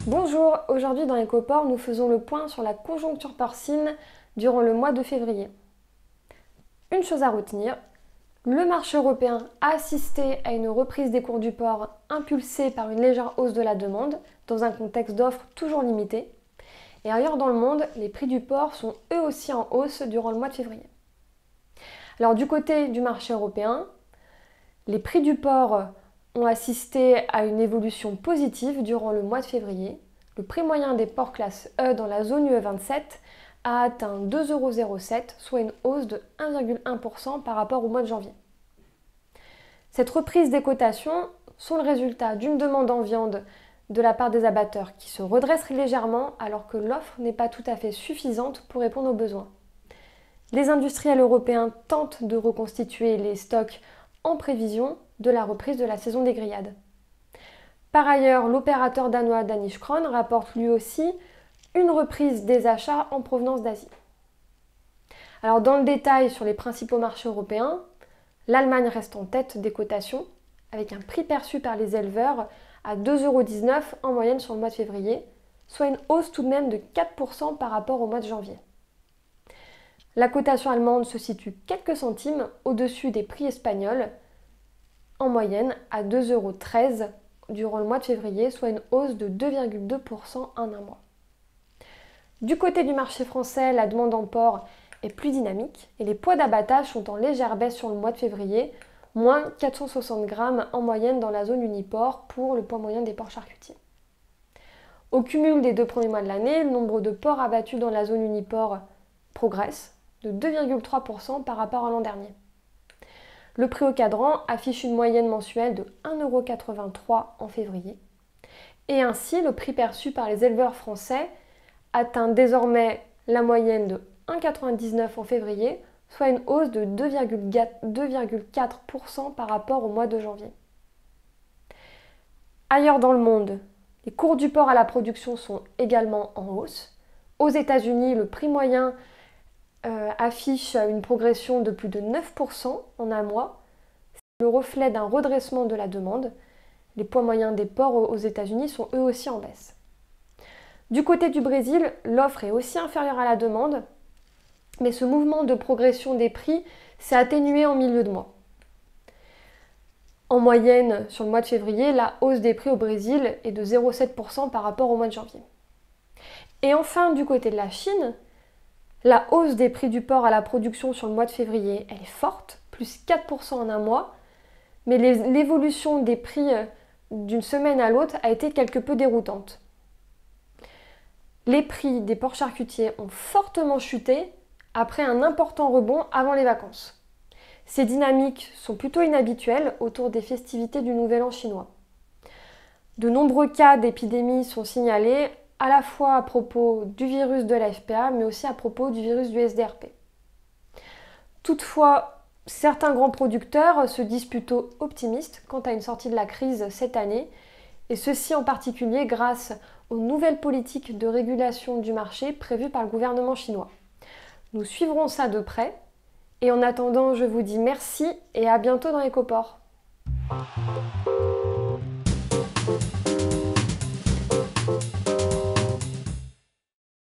Bonjour, aujourd'hui dans Ecoport, nous faisons le point sur la conjoncture porcine durant le mois de février. Une chose à retenir, le marché européen a assisté à une reprise des cours du porc impulsée par une légère hausse de la demande dans un contexte d'offres toujours limité. Et ailleurs dans le monde, les prix du porc sont eux aussi en hausse durant le mois de février. Alors du côté du marché européen, les prix du porc ont assisté à une évolution positive durant le mois de février. Le prix moyen des porcs classe E dans la zone UE27 a atteint 2,07 €, soit une hausse de 1,1% par rapport au mois de janvier. Cette reprise des cotations sont le résultat d'une demande en viande de la part des abatteurs qui se redresse légèrement alors que l'offre n'est pas tout à fait suffisante pour répondre aux besoins. Les industriels européens tentent de reconstituer les stocks en prévision de la reprise de la saison des grillades. Par ailleurs, l'opérateur danois Danish Crown rapporte lui aussi une reprise des achats en provenance d'Asie. Alors dans le détail sur les principaux marchés européens, l'Allemagne reste en tête des cotations avec un prix perçu par les éleveurs à 2,19 € en moyenne sur le mois de février, soit une hausse tout de même de 4% par rapport au mois de janvier. La cotation allemande se situe quelques centimes au-dessus des prix espagnols, en moyenne à 2,13 € durant le mois de février, soit une hausse de 2,2% en un mois. Du côté du marché français, la demande en porc est plus dynamique et les poids d'abattage sont en légère baisse sur le mois de février, moins 460 grammes en moyenne dans la zone Uniport pour le poids moyen des porcs charcutiers. Au cumul des 2 premiers mois de l'année, le nombre de porcs abattus dans la zone Uniport progresse de 2,3% par rapport à l'an dernier. Le prix au cadran affiche une moyenne mensuelle de 1,83 € en février. Et ainsi, le prix perçu par les éleveurs français atteint désormais la moyenne de 1,99 € en février, soit une hausse de 2,4% par rapport au mois de janvier. Ailleurs dans le monde, les cours du porc à la production sont également en hausse. Aux États-Unis, le prix moyen affiche une progression de plus de 9% en un mois. C'est le reflet d'un redressement de la demande. Les poids moyens des porcs aux États-Unis sont eux aussi en baisse. Du côté du Brésil, l'offre est aussi inférieure à la demande, mais ce mouvement de progression des prix s'est atténué en milieu de mois. En moyenne, sur le mois de février, la hausse des prix au Brésil est de 0,7% par rapport au mois de janvier. Et enfin, du côté de la Chine, la hausse des prix du porc à la production sur le mois de février, elle est forte, plus 4% en un mois, mais l'évolution des prix d'une semaine à l'autre a été quelque peu déroutante. Les prix des porcs charcutiers ont fortement chuté après un important rebond avant les vacances. Ces dynamiques sont plutôt inhabituelles autour des festivités du Nouvel An chinois. De nombreux cas d'épidémie sont signalés à la fois à propos du virus de la FPA, mais aussi à propos du virus du SDRP. Toutefois, certains grands producteurs se disent plutôt optimistes quant à une sortie de la crise cette année, et ceci en particulier grâce aux nouvelles politiques de régulation du marché prévues par le gouvernement chinois. Nous suivrons ça de près, et en attendant, je vous dis merci et à bientôt dans Ecoport.